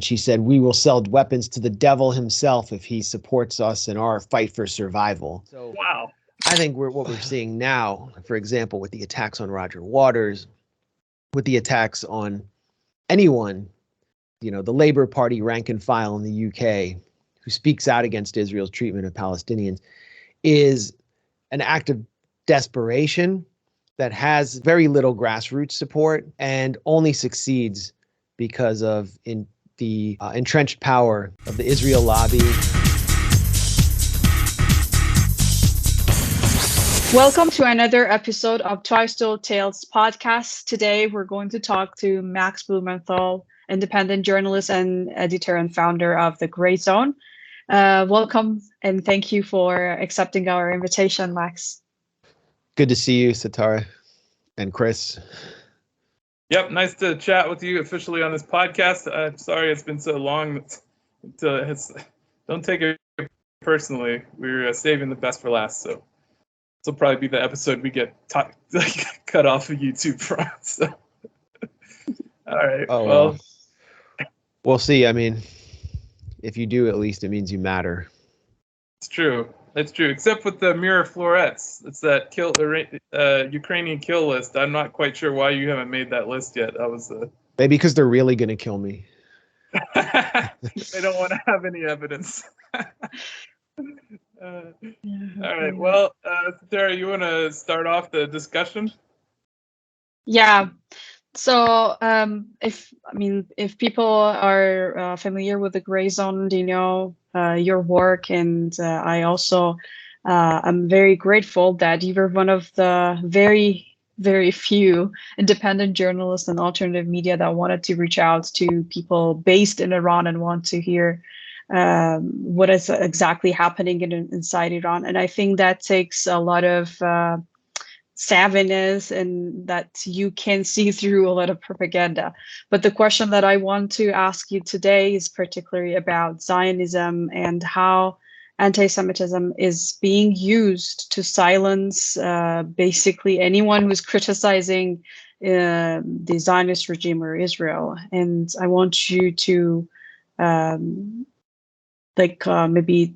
And she said, "We will sell weapons to the devil himself if he supports us in our fight for survival." So Wow. I think what we're seeing now, for example, with the attacks on Roger Waters, with the attacks on anyone, the Labour Party rank and file in the UK who speaks out against Israel's treatment of Palestinians, is an act of desperation that has very little grassroots support and only succeeds because of the entrenched power of the Israel lobby. Welcome to another episode of Twice Told Tales podcast. Today, we're going to talk to Max Blumenthal, independent journalist and editor and founder of The Grayzone. Welcome, and thank you for accepting our invitation, Max. Good to see you, Satara and Chris. Yep, nice to chat with you officially on this podcast. I'm sorry it's been so long. Don't take it personally. We're saving the best for last, so this will probably be the episode we get cut off of YouTube from. So. All right. Well, we'll see. I mean, if you do, at least it means you matter. It's true. It's true. Except with the Mirror Florets. It's that Ukrainian kill list. I'm not quite sure why you haven't made that list yet. That was maybe because they're really going to kill me. They don't want to have any evidence. All right. Well, Sarah, you want to start off the discussion? Yeah. So, if people are familiar with the Grayzone, they know your work, and I also am very grateful that you were one of the very, very few independent journalists and alternative media that wanted to reach out to people based in Iran and want to hear what is exactly happening inside Iran. And I think that takes a lot of savviness, and that you can see through a lot of propaganda. But the question that I want to ask you today is particularly about Zionism and how anti-Semitism is being used to silence basically anyone who's criticizing the Zionist regime or Israel. And I want you to maybe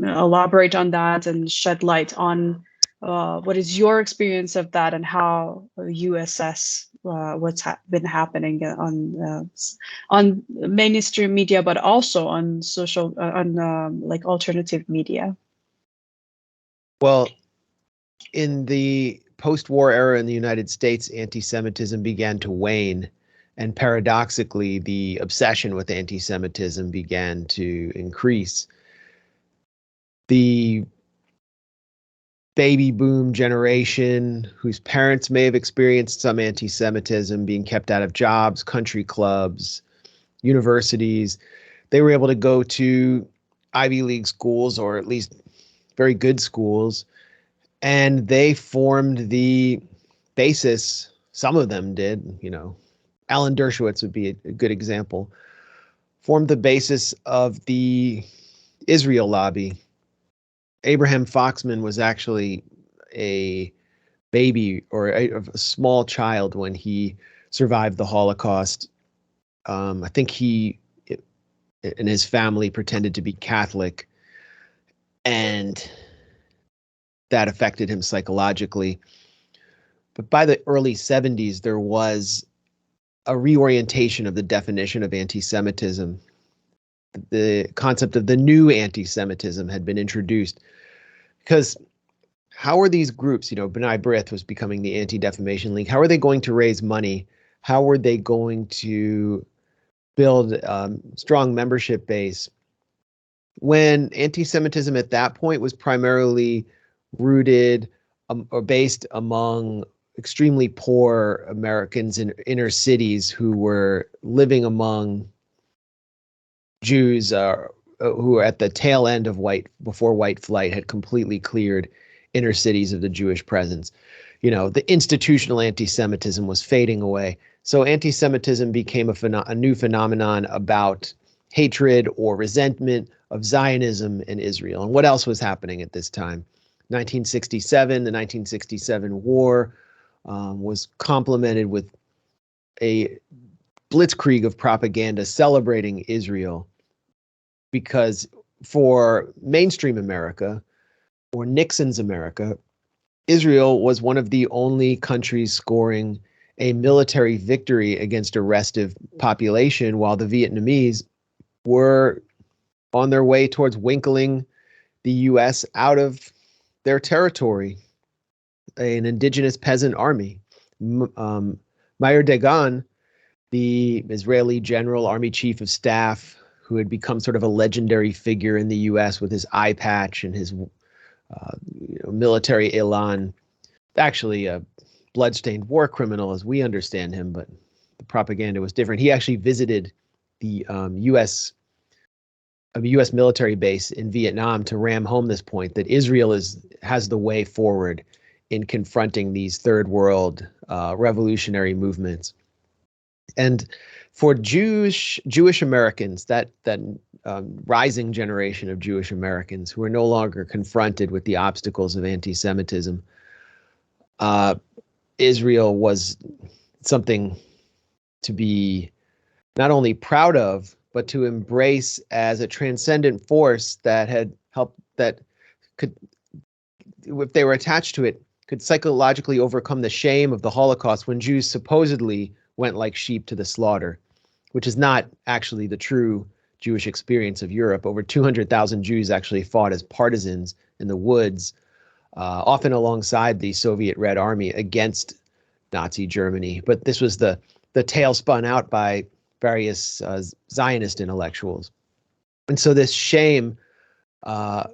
elaborate on that and shed light on what is your experience of that and how you assess what's been happening on mainstream media, but also on social, alternative media. Well, in the post-war era in the United States, anti-Semitism began to wane. And paradoxically, the obsession with anti-Semitism began to increase. The baby boom generation, whose parents may have experienced some anti-Semitism, being kept out of jobs, country clubs, universities, they were able to go to Ivy League schools, or at least very good schools, and they formed the basis. Some of them did, Alan Dershowitz would be a good example, formed the basis of the Israel lobby. Abraham Foxman was actually a baby or a small child when he survived the Holocaust. I think he and his family pretended to be Catholic, and that affected him psychologically. But by the early 70s, there was a reorientation of the definition of anti-Semitism. The concept of the new anti-Semitism had been introduced, because how are these groups, B'nai B'rith was becoming the Anti-Defamation League. How are they going to raise money? How were they going to build a strong membership base when anti-Semitism at that point was primarily rooted or based among extremely poor Americans in inner cities who were living among Jews who were at the tail end of before white flight had completely cleared inner cities of the Jewish presence. The institutional anti-Semitism was fading away. So anti-Semitism became a new phenomenon about hatred or resentment of Zionism and Israel. And what else was happening at this time? 1967, the 1967 war was complemented with a blitzkrieg of propaganda celebrating Israel, because for mainstream America, or Nixon's America, Israel was one of the only countries scoring a military victory against a restive population, while the Vietnamese were on their way towards winkling the U.S. out of their territory, an indigenous peasant army. Meir Dagan, the Israeli general, army chief of staff, who had become sort of a legendary figure in the U.S. with his eye patch and his military elan, actually a bloodstained war criminal as we understand him, but the propaganda was different. He actually visited the U.S. military base in Vietnam to ram home this point that Israel has the way forward in confronting these third world revolutionary movements. And for Jewish Americans, that rising generation of Jewish Americans who are no longer confronted with the obstacles of anti-Semitism, Israel was something to be not only proud of, but to embrace as a transcendent force that had helped, that could, if they were attached to it, could psychologically overcome the shame of the Holocaust when Jews supposedly went like sheep to the slaughter, which is not actually the true Jewish experience of Europe. Over 200,000 Jews actually fought as partisans in the woods, often alongside the Soviet Red Army against Nazi Germany. But this was the tale spun out by various Zionist intellectuals. And so this shame and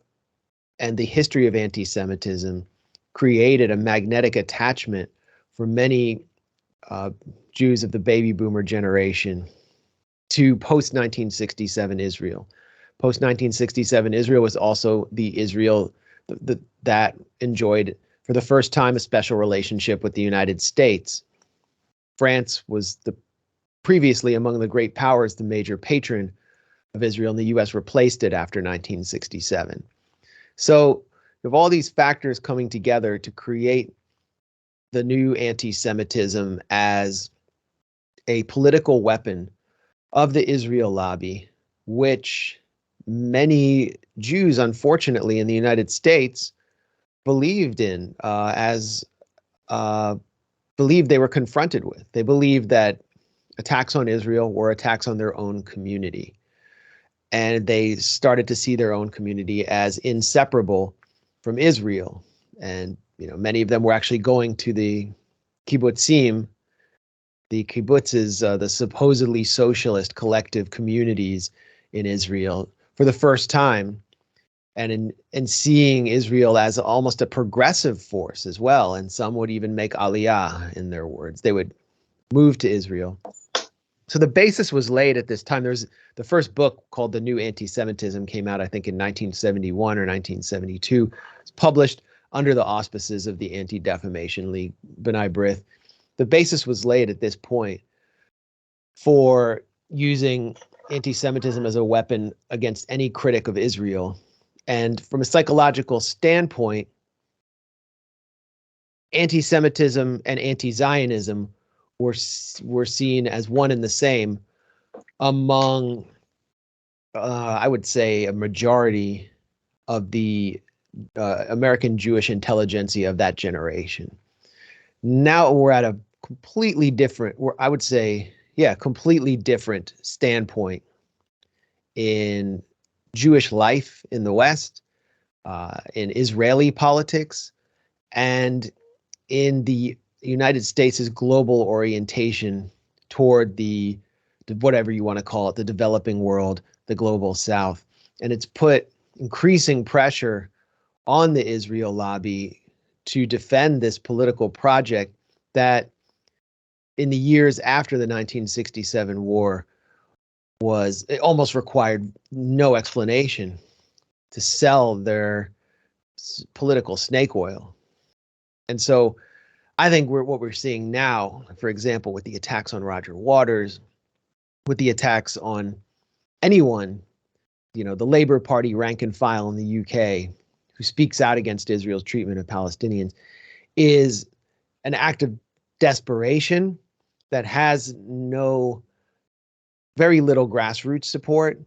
the history of anti-Semitism created a magnetic attachment for many Jews of the baby boomer generation to post-1967 Israel. Post-1967 Israel was also the Israel that enjoyed, for the first time, a special relationship with the United States. France was previously among the great powers, the major patron of Israel, and the U.S. replaced it after 1967. So you have all these factors coming together to create the new anti-Semitism as a political weapon of the Israel lobby, which many Jews, unfortunately, in the United States believed in, believed they were confronted with. They believed that attacks on Israel were attacks on their own community. And they started to see their own community as inseparable from Israel. And many of them were actually going to the kibbutzim. The kibbutzes, the supposedly socialist collective communities in Israel, for the first time, and seeing Israel as almost a progressive force as well. And some would even make aliyah, in their words. They would move to Israel. So the basis was laid at this time. There's the first book called The New Anti-Semitism came out, I think, in 1971 or 1972. It's published under the auspices of the Anti-Defamation League, B'nai B'rith. The basis was laid at this point for using anti-Semitism as a weapon against any critic of Israel. And from a psychological standpoint, anti-Semitism and anti-Zionism were seen as one and the same among, I would say, a majority of the American Jewish intelligentsia of that generation. Now we're at a completely different, I would say, completely different standpoint in Jewish life in the West, in Israeli politics, and in the United States' global orientation toward the whatever you want to call it, the developing world, the global South. And it's put increasing pressure on the Israel lobby to defend this political project that in the years after the 1967 war it almost required no explanation to sell their political snake oil. And so I think what we're seeing now, for example, with the attacks on Roger Waters, with the attacks on anyone, the Labour Party rank and file in the UK who speaks out against Israel's treatment of Palestinians, is an act of desperation that has no very little grassroots support,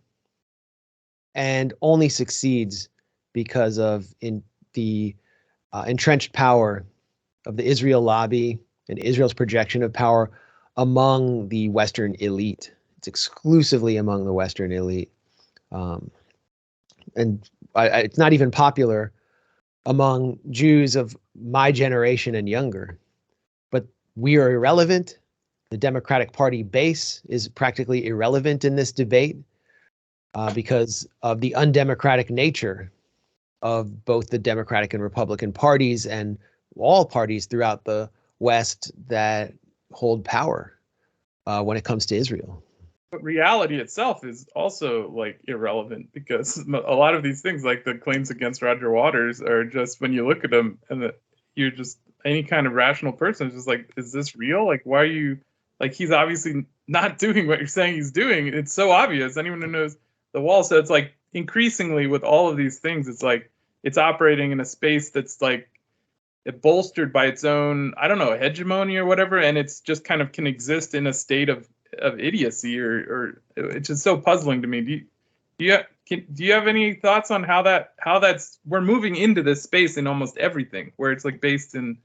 and only succeeds because of the entrenched power of the Israel lobby and Israel's projection of power among the Western elite. It's exclusively among the Western elite. And it's not even popular among Jews of my generation and younger. But we are irrelevant. The Democratic Party base is practically irrelevant in this debate because of the undemocratic nature of both the Democratic and Republican parties and all parties throughout the West that hold power when it comes to Israel. But reality itself is also like irrelevant, because a lot of these things, like the claims against Roger Waters, are just, when you look at them, and you're just, any kind of rational person is just like, is this real? Like, why are you, like, he's obviously not doing what you're saying he's doing. It's so obvious. Anyone who knows the wall. So it's like, increasingly with all of these things, it's like it's operating in a space that's like bolstered by its own, I don't know, hegemony or whatever, and it's just kind of can exist in a state of idiocy, or it's just so puzzling to me. Do you have any thoughts on how that's we're moving into this space in almost everything where it's like based in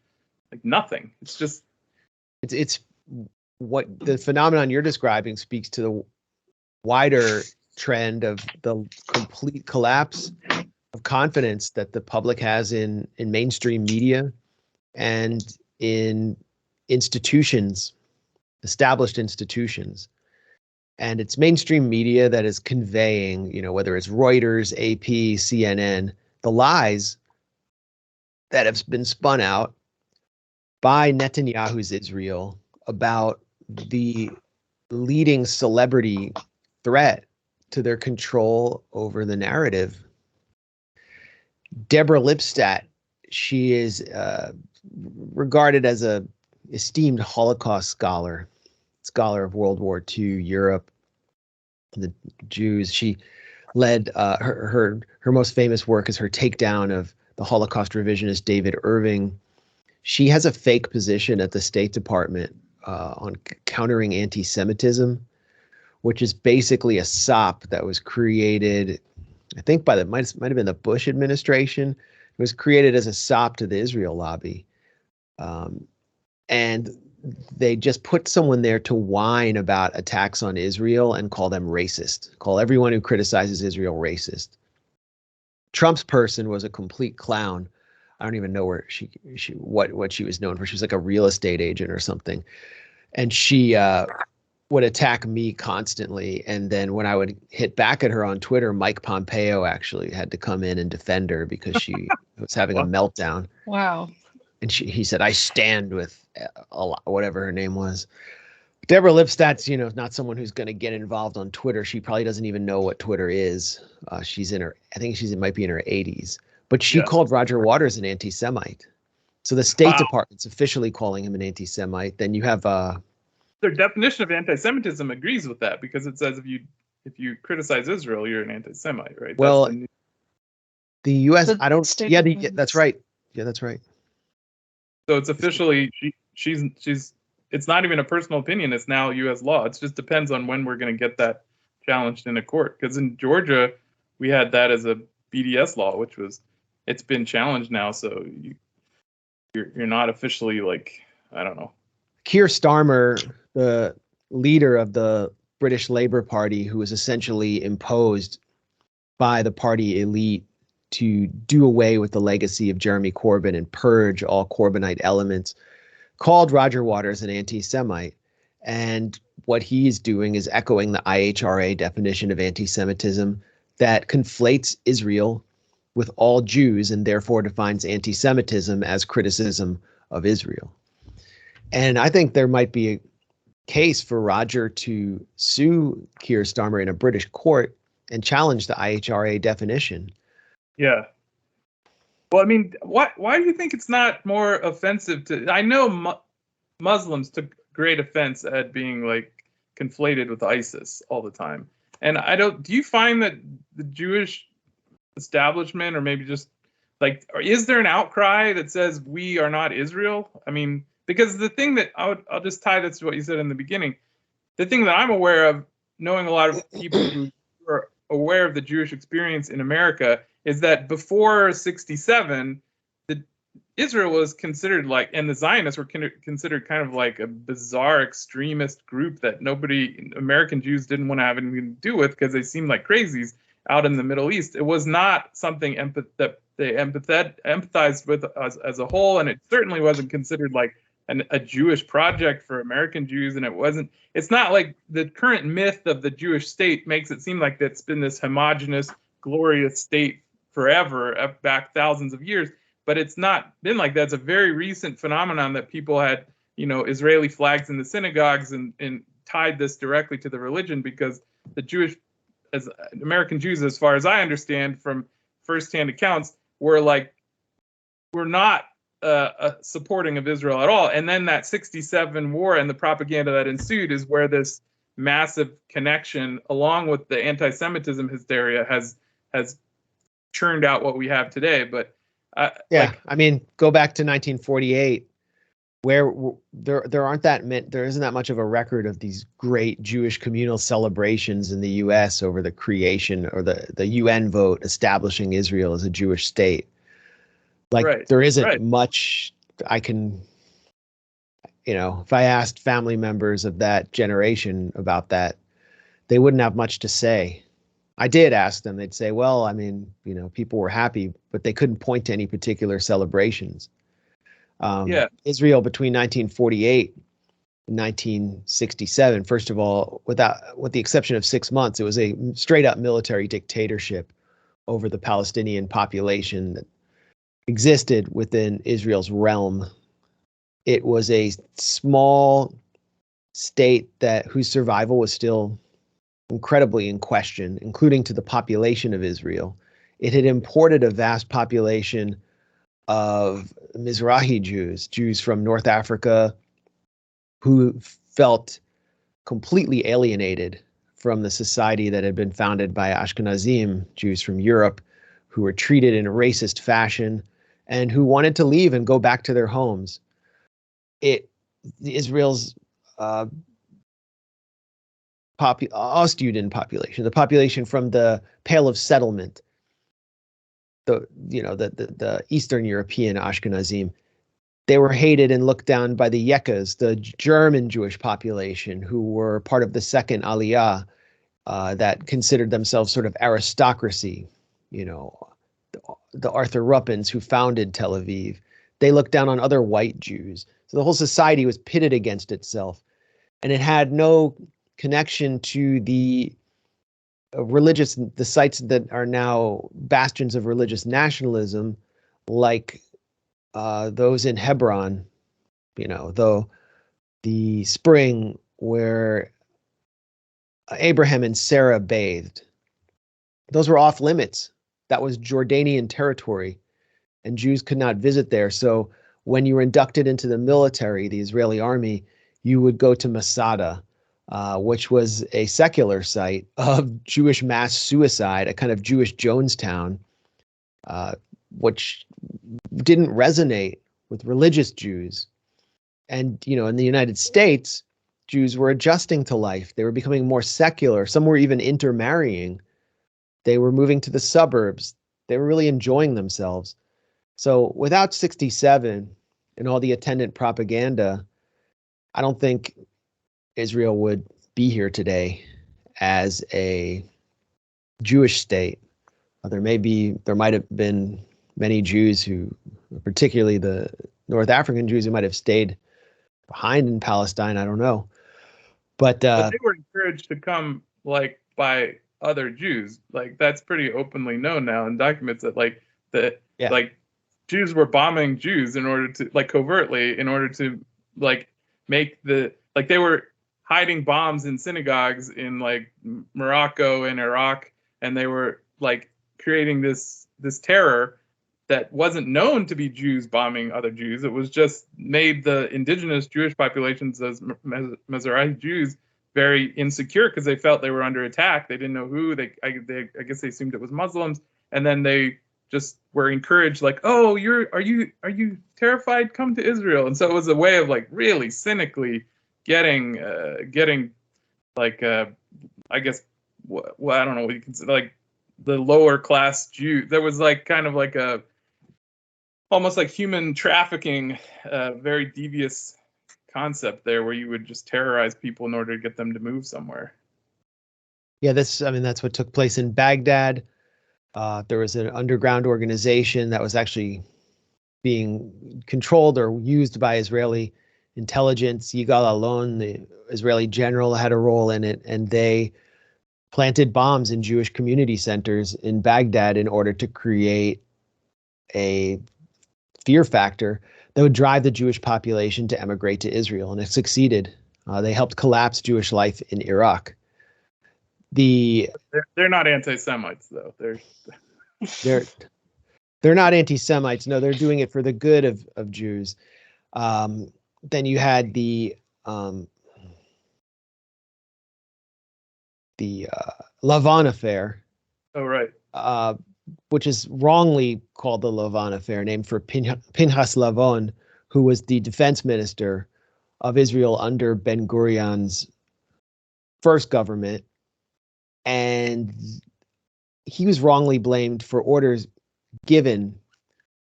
like nothing? It's just it's what the phenomenon you're describing speaks to the wider trend of the complete collapse of confidence that the public has in mainstream media and in institutions, established institutions. And it's mainstream media that is conveying, whether it's Reuters, AP, CNN, the lies that have been spun out by Netanyahu's Israel about the leading celebrity threat to their control over the narrative. Deborah Lipstadt, she is regarded as a esteemed Holocaust scholar of World War II, Europe, the Jews. She led her most famous work is her takedown of the Holocaust revisionist David Irving. She has a fake position at the State Department on countering anti-Semitism, which is basically a SOP that was created, I think by might have been the Bush administration. It was created as a SOP to the Israel lobby. And they just put someone there to whine about attacks on Israel and call them racist, call everyone who criticizes Israel racist. Trump's person was a complete clown. I don't even know where what she was known for. She was like a real estate agent or something. And she would attack me constantly. And then when I would hit back at her on Twitter, Mike Pompeo actually had to come in and defend her because she was having a meltdown. Wow. And he said, I stand with whatever her name was. Deborah Lipstadt's, not someone who's going to get involved on Twitter. She probably doesn't even know what Twitter is. I think might be in her 80s. But she called Roger Waters an anti-Semite. So the State Department's officially calling him an anti-Semite. Then you have their definition of anti-Semitism agrees with that, because it says if you criticize Israel, you're an anti-Semite, right? Well, the U.S. That's right. Yeah, that's right. So it's officially she's it's not even a personal opinion. It's now U.S. law. It just depends on when we're going to get that challenged in a court. Because in Georgia, we had that as a BDS law, which it's been challenged now. So you're not officially, like, I don't know. Keir Starmer, the leader of the British Labour Party, who was essentially imposed by the party elite to do away with the legacy of Jeremy Corbyn and purge all Corbynite elements, called Roger Waters an anti-Semite. And what he's doing is echoing the IHRA definition of anti-Semitism that conflates Israel with all Jews and therefore defines anti-Semitism as criticism of Israel. And I think there might be a case for Roger to sue Keir Starmer in a British court and challenge the IHRA definition. Yeah. Well, I mean, why do you think it's not more offensive to? I know Muslims took great offense at being like conflated with ISIS all the time, and do you find that the Jewish establishment, or maybe just like, is there an outcry that says we are not Israel? I mean, because the thing that I'll just tie this to what you said in the beginning. The thing that I'm aware of, knowing a lot of people who are aware of the Jewish experience in America is that before 67, Israel was considered like, and the Zionists were considered kind of like a bizarre extremist group that American Jews didn't want to have anything to do with because they seemed like crazies out in the Middle East. It was not something that they empathized with as a whole, and it certainly wasn't considered like a Jewish project for American Jews, and it's not like the current myth of the Jewish state makes it seem like it's been this homogenous, glorious state forever, back thousands of years. But it's not been like that. It's a very recent phenomenon that people had, Israeli flags in the synagogues and tied this directly to the religion, because the Jewish, as American Jews, as far as I understand from firsthand accounts, were not supporting of Israel at all. And then that 67 war and the propaganda that ensued is where this massive connection, along with the anti-Semitism hysteria, has churned out what we have today. But I mean, go back to 1948, where there isn't that much of a record of these great Jewish communal celebrations in the U.S. over the creation or the UN vote establishing Israel as a Jewish state. There isn't much I can, if I asked family members of that generation about that, they wouldn't have much to say. I did ask them. They'd say, well, I mean, people were happy, but they couldn't point to any particular celebrations. Israel between 1948 and 1967, first of all, with the exception of 6 months, it was a straight up military dictatorship over the Palestinian population that existed within Israel's realm. It was a small state whose survival was still incredibly in question, including to the population of Israel. It had imported a vast population of Mizrahi Jews from North Africa, who felt completely alienated from the society that had been founded by Ashkenazim Jews from Europe, who were treated in a racist fashion and who wanted to leave and go back to their homes. Israel's Ostjuden population, the population from the Pale of Settlement, the Eastern European Ashkenazim, they were hated and looked down by the Yekas, the German Jewish population, who were part of the second Aliyah, that considered themselves sort of aristocracy. The Arthur Ruppins who founded Tel Aviv. They looked down on other white Jews. So the whole society was pitted against itself, and it had no connection to the sites that are now bastions of religious nationalism, like those in Hebron, the spring where Abraham and Sarah bathed. Those were off limits. That was Jordanian territory, and Jews could not visit there. So when you were inducted into the military, the Israeli army, you would go to Masada, which was a secular site of Jewish mass suicide, a kind of Jewish Jonestown, which didn't resonate with religious Jews. And, in the United States, Jews were adjusting to life. They were becoming more secular. Some were even intermarrying. They were moving to the suburbs. They were really enjoying themselves. So without 67 and all the attendant propaganda, I don't think Israel would be here today as a Jewish state. There might have been many Jews who, particularly the North African Jews, who might have stayed behind in Palestine. I don't know. But they were encouraged to come by other Jews. That's pretty openly known now in documents that Jews were bombing Jews in order to covertly in order to make they were hiding bombs in synagogues in Morocco and Iraq, and they were creating this terror that wasn't known to be Jews bombing other Jews. It was just made the indigenous Jewish populations, as Mizrahi Jews, very insecure because they felt they were under attack. They didn't know who. I guess they assumed it was Muslims, and then they just were encouraged, oh, are you terrified? Come to Israel. And so it was a way of really cynically getting I guess, well, I don't know what you consider, like the lower class Jew. There was like kind of like a almost like human trafficking, very devious concept there, where you would just terrorize people in order to get them to move somewhere. Yeah, that's what took place in Baghdad. There was an underground organization that was actually being controlled or used by Israeli intelligence. Yigal Allon, the Israeli general, had a role in it, and they planted bombs in Jewish community centers in Baghdad in order to create a fear factor that would drive the Jewish population to emigrate to Israel, and it succeeded. They helped collapse Jewish life in Iraq. They're not anti-Semites, though. They're not anti-Semites. No, they're doing it for the good of Jews. Then you had the Lavon affair. Oh, right. Which is wrongly called the Lavon affair, named for Pinchas Lavon, who was the defense minister of Israel under Ben-Gurion's first government. And he was wrongly blamed for orders given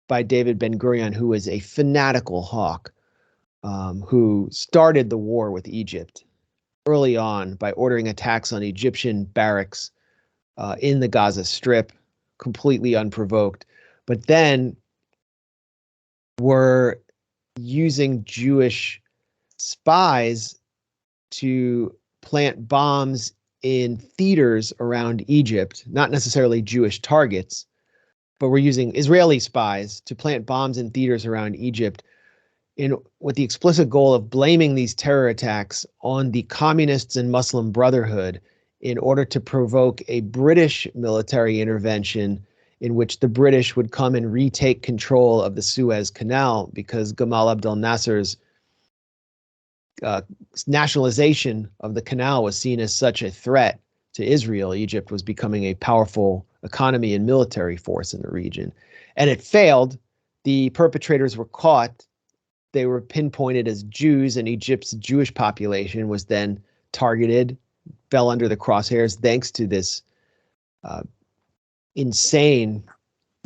by David Ben-Gurion, who was a fanatical hawk, who started the war with Egypt early on by ordering attacks on Egyptian barracks in the Gaza Strip, completely unprovoked, but then were using Jewish spies to plant bombs in theaters around Egypt, not necessarily Jewish targets, but we're using Israeli spies to plant bombs in theaters around Egypt with the explicit goal of blaming these terror attacks on the communists and Muslim Brotherhood in order to provoke a British military intervention in which the British would come and retake control of the Suez Canal, because Gamal Abdel Nasser's nationalization of the canal was seen as such a threat to Israel. Egypt was becoming a powerful economy and military force in the region. And it failed. The perpetrators were caught. They were pinpointed as Jews, and Egypt's Jewish population was then targeted, fell under the crosshairs thanks to this insane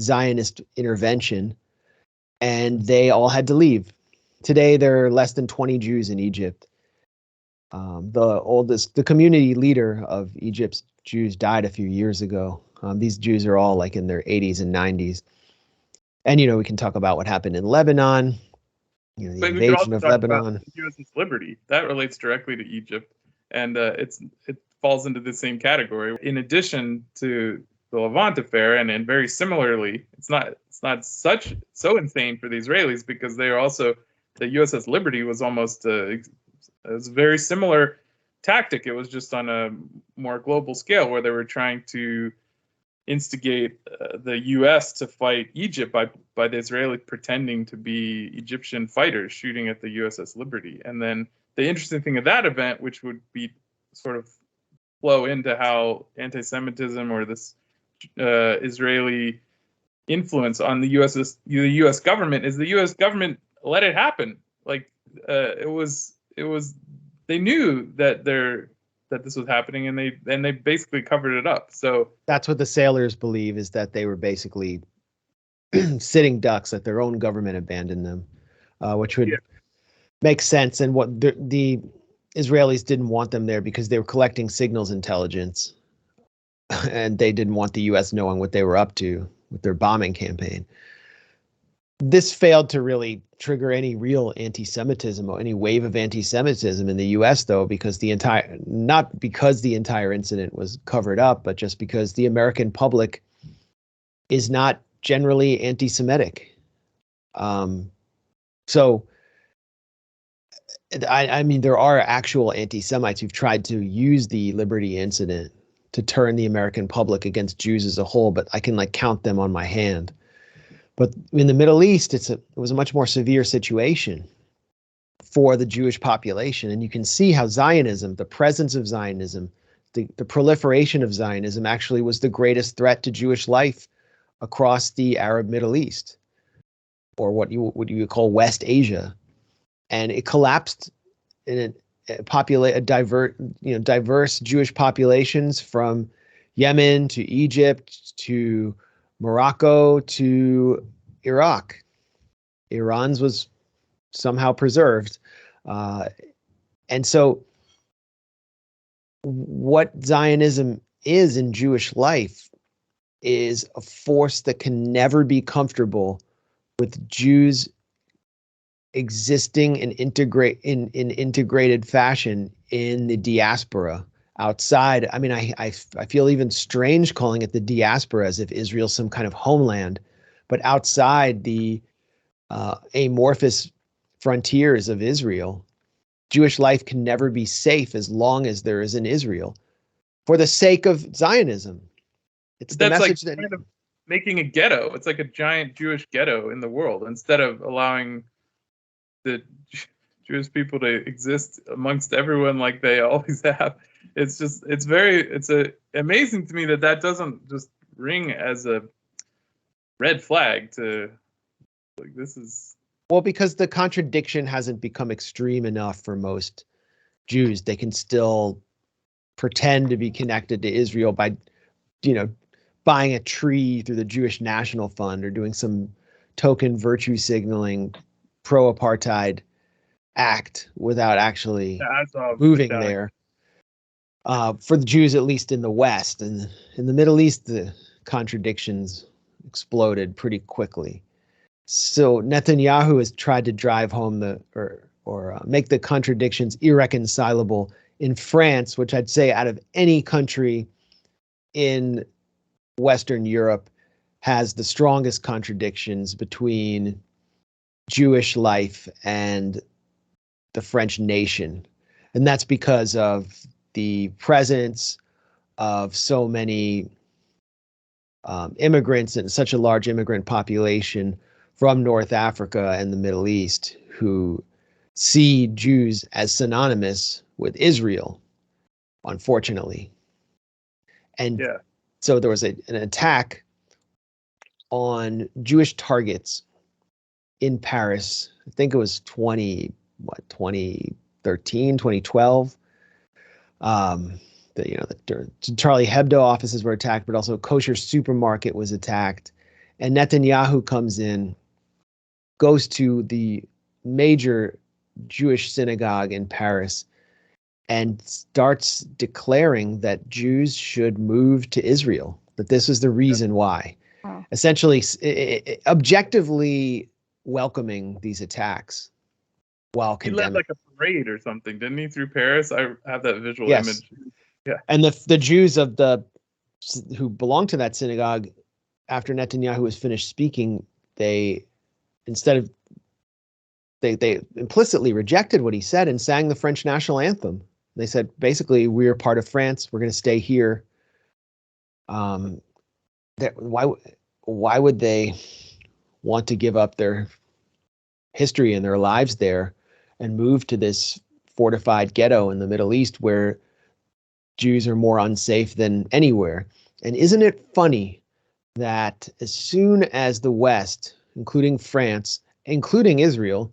Zionist intervention, and they all had to leave. Today, there are less than 20 Jews in Egypt. The community leader of Egypt's Jews died a few years ago. These Jews are all like in their 80s and 90s. And, we can talk about what happened in Lebanon, the invasion of Lebanon. The U.S.'s liberty, that relates directly to Egypt. And it falls into the same category. In addition to the Levant affair, and very similarly, it's not so insane for the Israelis, because they are also, the USS Liberty was almost it was a very similar tactic. It was just on a more global scale, where they were trying to instigate the U.S. to fight Egypt by the Israelis pretending to be Egyptian fighters shooting at the USS Liberty. And then the interesting thing of that event, which would be sort of flow into how anti-Semitism or this Israeli influence on the U.S. government, is the U.S. government let it happen. Like it was they knew that this was happening, and they basically covered it up. So that's what the sailors believe, is that they were basically sitting ducks, that their own government abandoned them, which would make sense. And what the Israelis didn't want them there because they were collecting signals intelligence, and they didn't want the U.S. knowing what they were up to with their bombing campaign. This failed to really trigger any real anti-Semitism or any wave of anti-Semitism in the U.S., though, because not because the entire incident was covered up, but just because the American public is not generally anti-Semitic. So, I mean, there are actual anti-Semites who've tried to use the Liberty incident to turn the American public against Jews as a whole, but I can count them on my hand. But in the Middle East, it was a much more severe situation for the Jewish population. And you can see how Zionism, the presence of Zionism, the proliferation of Zionism actually was the greatest threat to Jewish life across the Arab Middle East, or what you would call West Asia. And it collapsed in diverse Jewish populations from Yemen to Egypt to Morocco to Iraq. Iran's was somehow preserved. And so what Zionism is in Jewish life is a force that can never be comfortable with Jews existing and in integrated fashion in the diaspora outside. I mean, I feel even strange calling it the diaspora as if Israel's some kind of homeland, but outside the amorphous frontiers of Israel, Jewish life can never be safe as long as there is an Israel for the sake of Zionism. It's the message that kind of making a ghetto. It's like a giant Jewish ghetto in the world instead of allowing the Jewish people to exist amongst everyone like they always have. It's amazing to me that doesn't just ring as a red flag to like, this is. Well, because the contradiction hasn't become extreme enough for most Jews. They can still pretend to be connected to Israel by, buying a tree through the Jewish National Fund or doing some token virtue signaling pro-apartheid act without actually moving there. For the Jews, at least in the West, and in the Middle East, the contradictions exploded pretty quickly. So Netanyahu has tried to drive home make the contradictions irreconcilable in France, which I'd say out of any country in Western Europe has the strongest contradictions between Jewish life and the French nation. And that's because of the presence of so many immigrants and such a large immigrant population from North Africa and the Middle East who see Jews as synonymous with Israel, unfortunately. And so there was an attack on Jewish targets in Paris. I think it was 2013, 2012. The Charlie Hebdo offices were attacked, but also a kosher supermarket was attacked. And Netanyahu comes in, goes to the major Jewish synagogue in Paris, and starts declaring that Jews should move to Israel, that this was the reason why. Wow. Essentially, objectively welcoming these attacks while condemning. He led like a parade or something, didn't he, through Paris? I have that visual image. Yeah. And the Jews who belonged to that synagogue, after Netanyahu was finished speaking, they implicitly rejected what he said and sang the French national anthem. They said, basically, we're part of France. We're going to stay here. Why would they want to give up their history and their lives there and move to this fortified ghetto in the Middle East where Jews are more unsafe than anywhere? And isn't it funny that as soon as the West, including France, including Israel,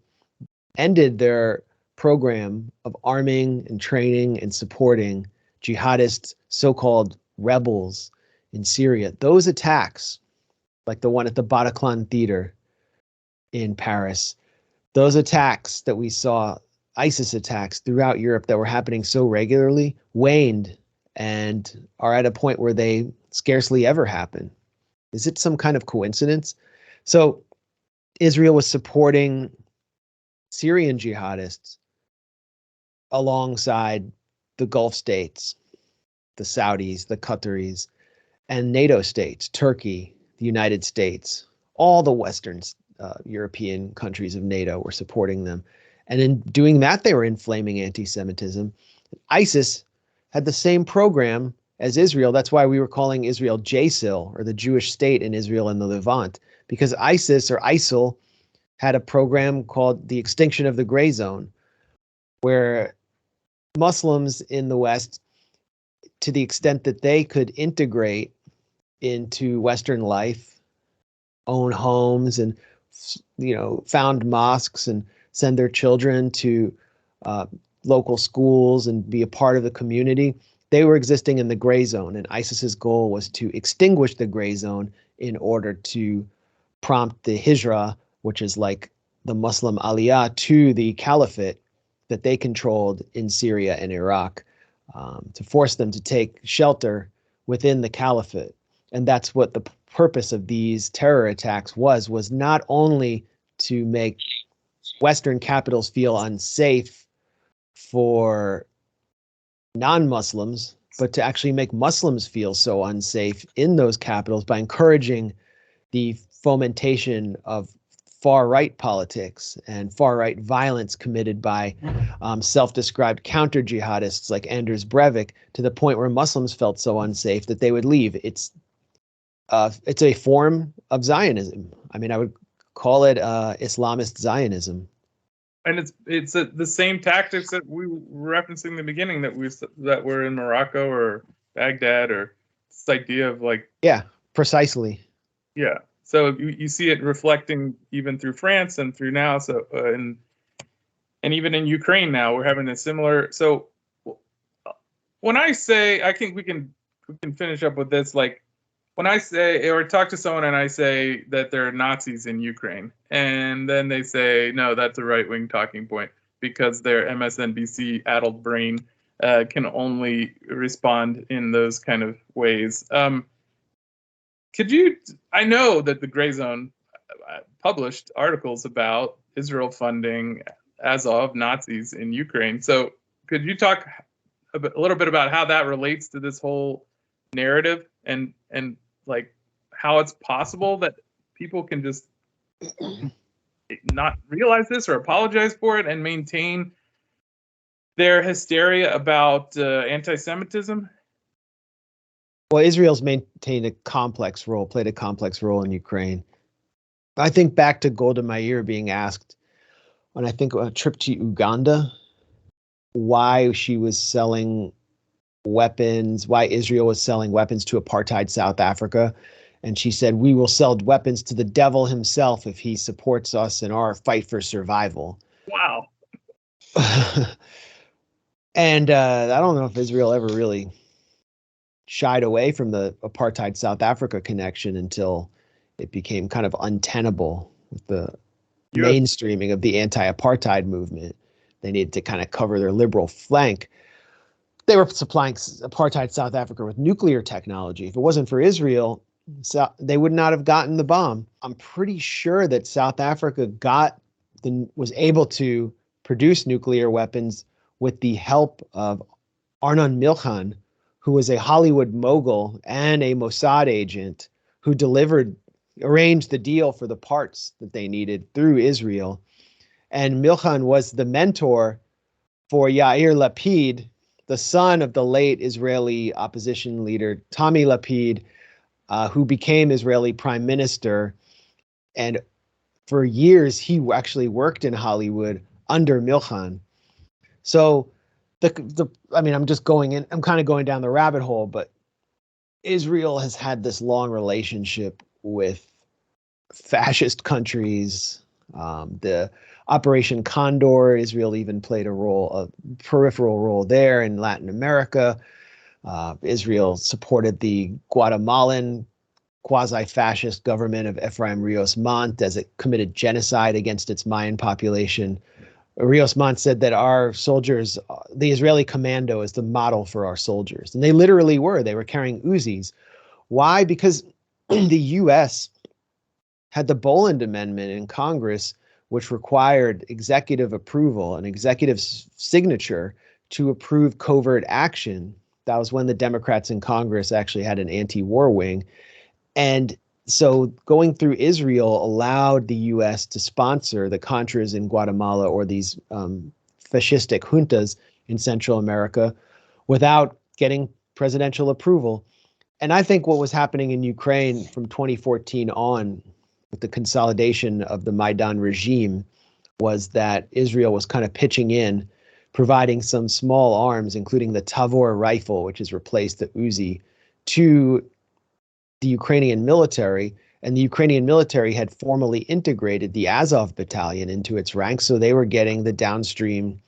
ended their program of arming and training and supporting jihadist so-called rebels in Syria, those attacks, like the one at the Bataclan Theater in Paris, those attacks that we saw, ISIS attacks throughout Europe that were happening so regularly, waned and are at a point where they scarcely ever happen. Is it some kind of coincidence? So Israel was supporting Syrian jihadists alongside the Gulf states, the Saudis, the Qataris, and NATO states, Turkey, the United States, all the Western European countries of NATO were supporting them. And in doing that, they were inflaming anti-Semitism. ISIS had the same program as Israel. That's why we were calling Israel JSIL, or the Jewish state in Israel and the Levant, because ISIS or ISIL had a program called the Extinction of the Grayzone, where Muslims in the West, to the extent that they could integrate into Western life, own homes and, found mosques and send their children to local schools and be a part of the community. They were existing in the gray zone, and ISIS's goal was to extinguish the gray zone in order to prompt the hijra, which is like the Muslim aliyah, to the caliphate that they controlled in Syria and Iraq, to force them to take shelter within the caliphate. And that's what the purpose of these terror attacks was not only to make Western capitals feel unsafe for non-Muslims, but to actually make Muslims feel so unsafe in those capitals by encouraging the fomentation of far-right politics and far-right violence committed by self-described counter-jihadists like Anders Breivik, to the point where Muslims felt so unsafe that they would leave. It's a form of Zionism. I mean, I would call it Islamist Zionism. And it's the same tactics that we were referencing in the beginning that were in Morocco or Baghdad, or this idea of like, yeah, precisely. Yeah. So you see it reflecting even through France and through now. So and even in Ukraine now, we're having a similar. So when I say, I think we can finish up with this. Like when I say or talk to someone and I say that there are Nazis in Ukraine, and then they say, no, that's a right-wing talking point because their MSNBC addled brain can only respond in those kind of ways. Could you, I know that the Grayzone published articles about Israel funding Azov Nazis in Ukraine. So could you talk a little bit about how that relates to this whole narrative and like how it's possible that people can just not realize this or apologize for it and maintain their hysteria about anti-Semitism? Well, Israel's maintained a played a complex role in Ukraine. I think back to Golda Meir being asked on, I think, a trip to Uganda, why she was selling weapons, why Israel was selling weapons to apartheid South Africa. And she said, we will sell weapons to the devil himself if he supports us in our fight for survival. Wow. And I don't know if Israel ever really shied away from the apartheid South Africa connection until it became kind of untenable with the mainstreaming of the anti-apartheid movement. They needed to kind of cover their liberal flank. They were supplying apartheid South Africa with nuclear technology. If it wasn't for Israel, they would not have gotten the bomb. I'm pretty sure that South Africa was able to produce nuclear weapons with the help of Arnon Milchan, who was a Hollywood mogul and a Mossad agent who arranged the deal for the parts that they needed through Israel. And Milchan was the mentor for Yair Lapid, the son of the late Israeli opposition leader Tommy Lapid, who became Israeli prime minister. And for years, he actually worked in Hollywood under Milchan. So I mean, I'm kind of going down the rabbit hole, but Israel has had this long relationship with fascist countries. The Operation Condor, Israel even played a peripheral role there in Latin America. Israel supported the Guatemalan quasi-fascist government of Efraim Rios Montt as it committed genocide against its Mayan population. Rios Montt said that our soldiers, the Israeli commando, is the model for our soldiers. And they literally were. They were carrying Uzis. Why? Because the U.S. had the Boland Amendment in Congress, which required executive approval, an executive signature to approve covert action. That was when the Democrats in Congress actually had an anti-war wing. And so going through Israel allowed the U.S. to sponsor the Contras in Guatemala or these fascistic juntas in Central America without getting presidential approval. And I think what was happening in Ukraine from 2014 on with the consolidation of the Maidan regime was that Israel was kind of pitching in, providing some small arms, including the Tavor rifle, which has replaced the Uzi, to the Ukrainian military. And the Ukrainian military had formally integrated the Azov battalion into its ranks. So they were getting the downstream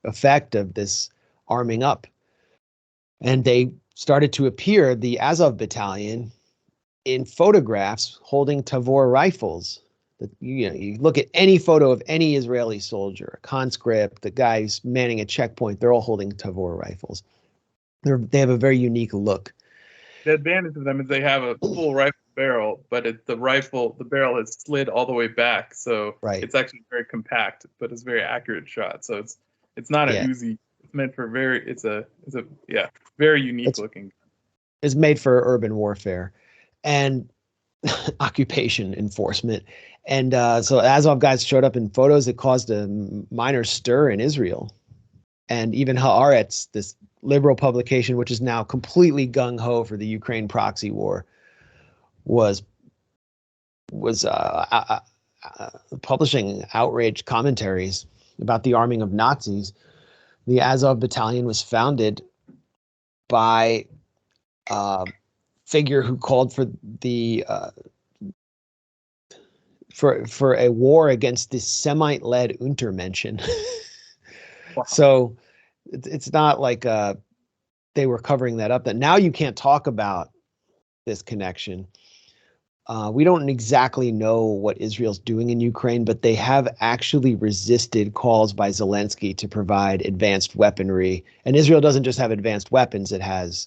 effect of this arming up. And they started to appear, the Azov battalion, in photographs holding Tavor rifles. You look at any photo of any Israeli soldier, a conscript, the guys manning a checkpoint, they're all holding Tavor rifles. They have a very unique look. The advantage of them is they have a full rifle barrel, but the barrel is slid all the way back, so it's actually very compact, but it's a very accurate shot. So it's not a Uzi. It's meant for it's a very unique looking. It's made for urban warfare and occupation enforcement. And so Azov guys showed up in photos. It caused a minor stir in Israel. And even Haaretz, this liberal publication, which is now completely gung-ho for the Ukraine proxy war, was publishing outraged commentaries about the arming of Nazis. The Azov battalion was founded by a figure who called for the for a war against the Semite-led Untermenschen. Wow. So it's not like they were covering that up. That now you can't talk about this connection. We don't exactly know what Israel's doing in Ukraine, but they have actually resisted calls by Zelensky to provide advanced weaponry. And Israel doesn't just have advanced weapons, it has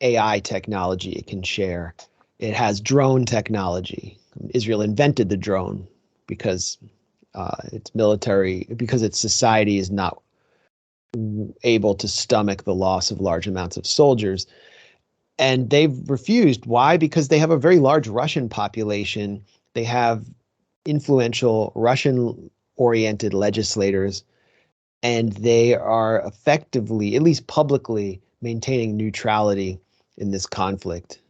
AI technology it can share. It has drone technology. Israel invented the drone because its society is not able to stomach the loss of large amounts of soldiers. And they've refused. Why? Because they have a very large Russian population. They have influential Russian-oriented legislators, and they are effectively, at least publicly, maintaining neutrality in this conflict.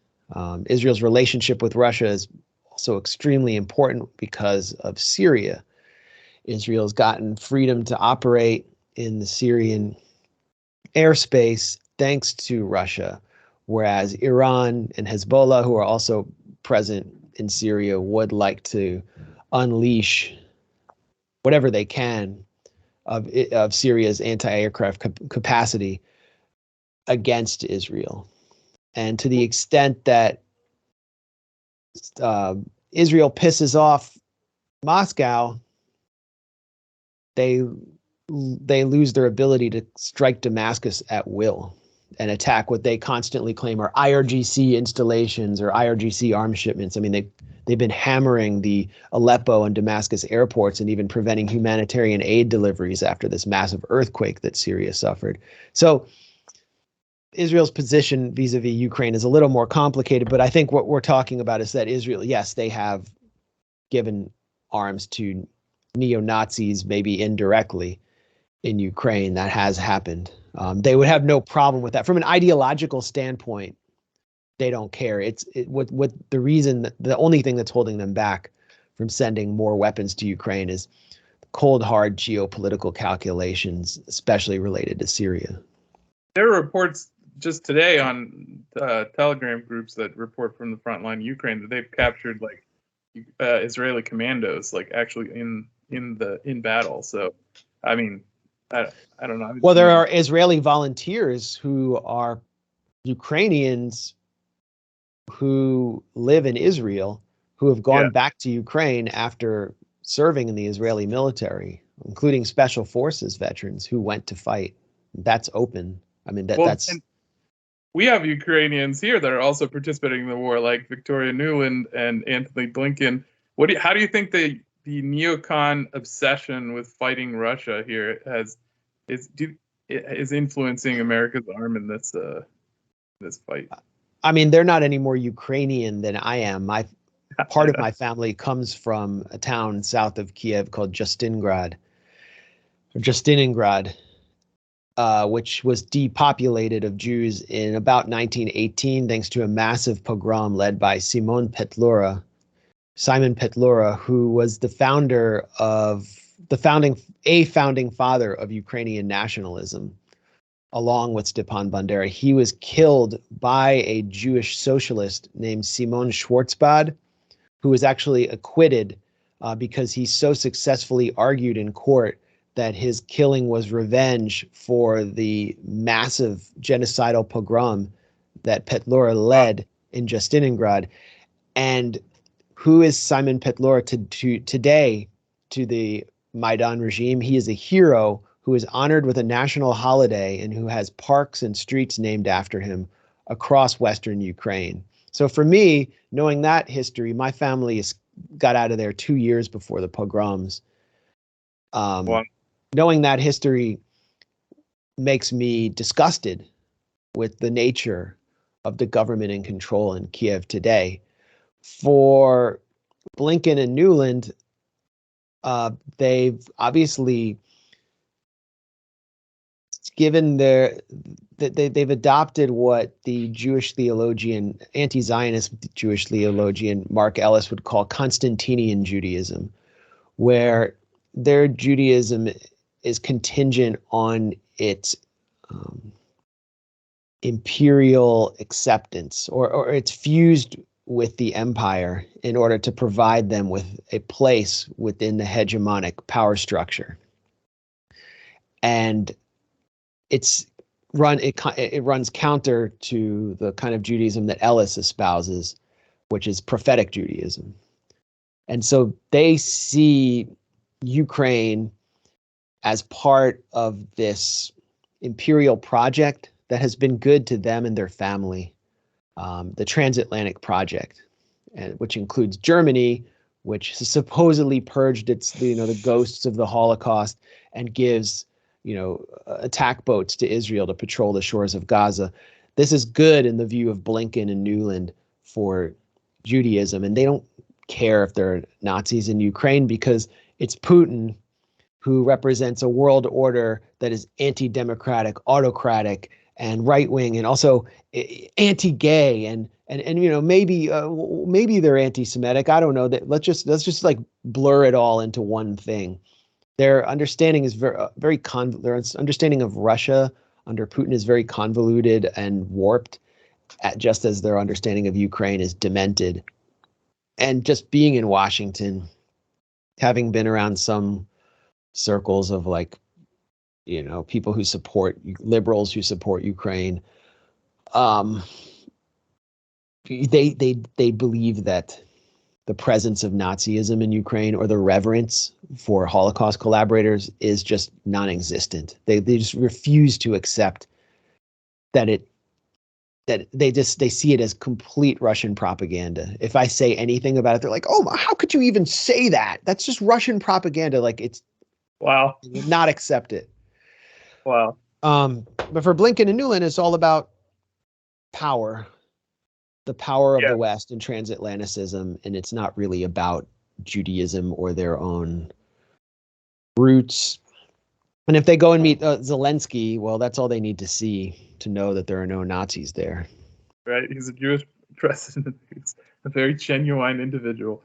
Israel's relationship with Russia is also extremely important because of Syria. Israel's gotten freedom to operate in the Syrian airspace thanks to Russia, whereas Iran and Hezbollah, who are also present in Syria, would like to unleash whatever they can of Syria's anti-aircraft capacity against Israel. And to the extent that Israel pisses off Moscow, they lose their ability to strike Damascus at will and attack what they constantly claim are IRGC installations or IRGC arms shipments. I mean, they've been hammering the Aleppo and Damascus airports and even preventing humanitarian aid deliveries after this massive earthquake that Syria suffered. So Israel's position vis-a-vis Ukraine is a little more complicated, but I think what we're talking about is that Israel, yes, they have given arms to neo-Nazis, maybe indirectly, in Ukraine. That has happened. They would have no problem with that. From an ideological standpoint, they don't care. What the reason, the only thing that's holding them back from sending more weapons to Ukraine is cold, hard geopolitical calculations, especially related to Syria. There are reports just today on Telegram groups that report from the front line Ukraine that they've captured Israeli commandos, actually in battle. So, I mean, I don't know. Well, there are Israeli volunteers who are Ukrainians who live in Israel who have gone back to Ukraine after serving in the Israeli military, including special forces veterans who went to fight. That's open. I mean, that's. We have Ukrainians here that are also participating in the war, like Victoria Nuland and Anthony Blinken. How do you think the neocon obsession with fighting Russia here is influencing America's arm in this fight? I mean, they're not any more Ukrainian than I am. Part of my family comes from a town south of Kiev called Justiningrad, which was depopulated of Jews in about 1918, thanks to a massive pogrom led by Simon Petlura, who was the founding father of Ukrainian nationalism, along with Stepan Bandera. He was killed by a Jewish socialist named Simon Schwarzbad, who was actually acquitted because he so successfully argued in court that his killing was revenge for the massive genocidal pogrom that Petlura led in Justiningrad. And who is Simon Petlura today to the Maidan regime? He is a hero who is honored with a national holiday and who has parks and streets named after him across Western Ukraine. So for me, knowing that history, my family got out of there 2 years before the pogroms. Knowing that history makes me disgusted with the nature of the government in control in Kiev today. For Blinken and Nuland, they've obviously given they've adopted what the Jewish theologian, anti-Zionist Jewish theologian Mark Ellis would call Constantinian Judaism, where their Judaism is contingent on its imperial acceptance, or it's fused with the empire in order to provide them with a place within the hegemonic power structure. And it runs counter to the kind of Judaism that Ellis espouses, which is prophetic Judaism. And so they see Ukraine as part of this imperial project that has been good to them and their family, the transatlantic project, which includes Germany, which supposedly purged the ghosts of the Holocaust and gives attack boats to Israel to patrol the shores of Gaza. This is good in the view of Blinken and Nuland for Judaism, and they don't care if there are Nazis in Ukraine because it's Putin who represents a world order that is anti-democratic, autocratic, and right-wing, and also anti-gay, and maybe they're anti-Semitic. I don't know. That let's just like blur it all into one thing. Their understanding is their understanding of Russia under Putin is very convoluted and warped, just as their understanding of Ukraine is demented. And just being in Washington, having been around some circles of people who support liberals who support Ukraine, they believe that the presence of Nazism in Ukraine or the reverence for Holocaust collaborators is just non-existent. They just refuse to accept that they see it as complete Russian propaganda. If I say anything about it, they're like, "Oh, how could you even say that? That's just Russian propaganda." Like it's wow, not accept it. Wow. But for Blinken and Nuland, it's all about power. The power of the West and transatlanticism, and it's not really about Judaism or their own roots. And if they go and meet Zelensky, well, that's all they need to see to know that there are no Nazis there. Right, he's a Jewish president. He's a very genuine individual.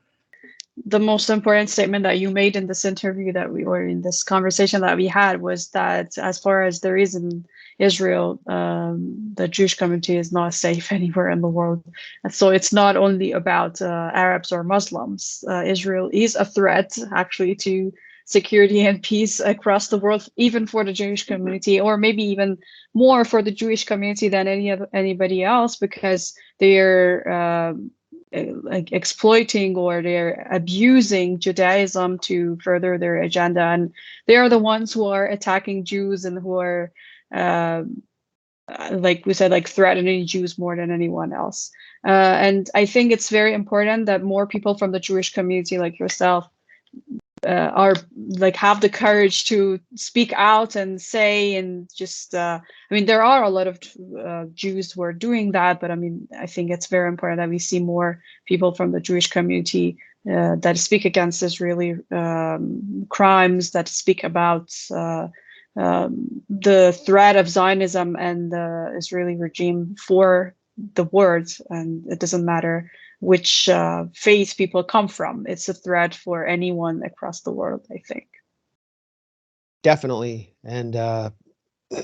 The most important statement that you made in this interview or in this conversation that we had was that as far as there is in Israel, the Jewish community is not safe anywhere in the world. And so it's not only about Arabs or Muslims. Israel is a threat actually to security and peace across the world, even for the Jewish community, or maybe even more for the Jewish community than anybody else, because they're exploiting or they're abusing Judaism to further their agenda, and they are the ones who are attacking Jews and who are like we said, like threatening Jews more than anyone else. And I think it's very important that more people from the Jewish community like yourself are have the courage to speak out and say, and just there are a lot of Jews who are doing that, but I think it's very important that we see more people from the Jewish community that speak against Israeli crimes, that speak about the threat of Zionism and the Israeli regime for the world. And it doesn't matter which faith people come from. It's a threat for anyone across the world, I think. Definitely. And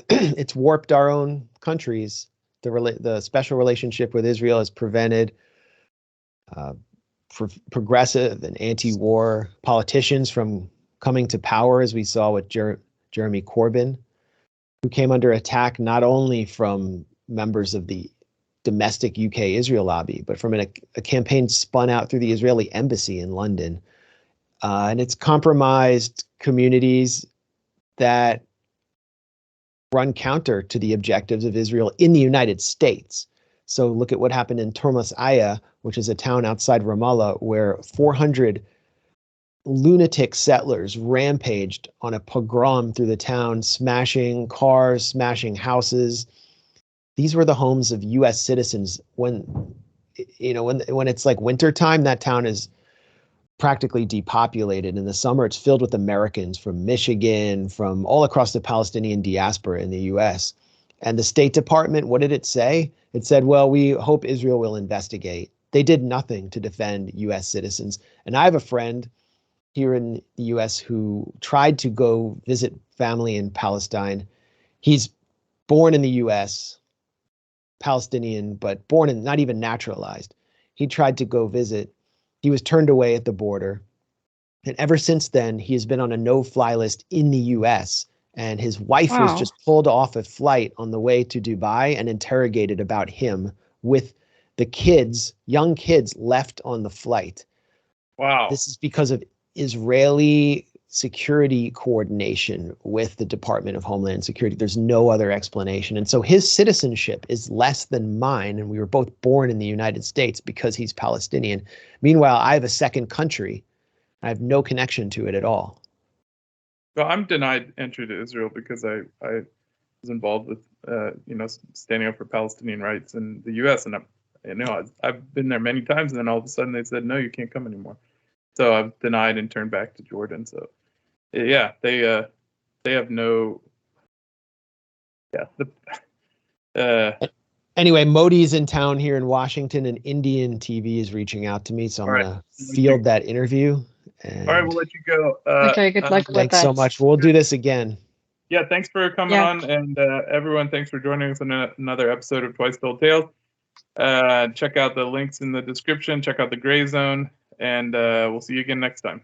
it's warped our own countries. The special relationship with Israel has prevented progressive and anti-war politicians from coming to power, as we saw with Jeremy Corbyn, who came under attack not only from members of the domestic UK Israel lobby, but from a campaign spun out through the Israeli embassy in London. And it's compromised communities that run counter to the objectives of Israel in the United States. So look at what happened in Tormos Aya, which is a town outside Ramallah, where 400 lunatic settlers rampaged on a pogrom through the town, smashing cars, smashing houses. These were the homes of U.S. citizens. When it's like wintertime, that town is practically depopulated. In the summer, it's filled with Americans from Michigan, from all across the Palestinian diaspora in the U.S. And the State Department, what did it say? It said, well, we hope Israel will investigate. They did nothing to defend U.S. citizens. And I have a friend here in the U.S. who tried to go visit family in Palestine. He's born in the U.S., Palestinian, but born and not even naturalized. He tried to go visit. He was turned away at the border. And ever since then, he has been on a no-fly list in the U.S. And his wife was just pulled off a flight on the way to Dubai and interrogated about him with the kids, young kids left on the flight. Wow. This is because of Israeli security coordination with the Department of Homeland Security. There's no other explanation. And so his citizenship is less than mine. And we were both born in the United States because he's Palestinian. Meanwhile, I have a second country. I have no connection to it at all. Well, I'm denied entry to Israel because I was involved with, standing up for Palestinian rights in the U.S. And I've been there many times, and then all of a sudden they said, no, you can't come anymore. So I've denied and turned back to Jordan. So, yeah, they have no. Yeah. Anyway, Modi's in town here in Washington, and Indian TV is reaching out to me, so I'm gonna field that interview. All right, we'll let you go. Okay, good luck with that. Thanks so much. We'll do this again. Yeah, thanks for coming on, and everyone, thanks for joining us on another episode of Twice Told Tales. Check out the links in the description. Check out the Grayzone, and we'll see you again next time.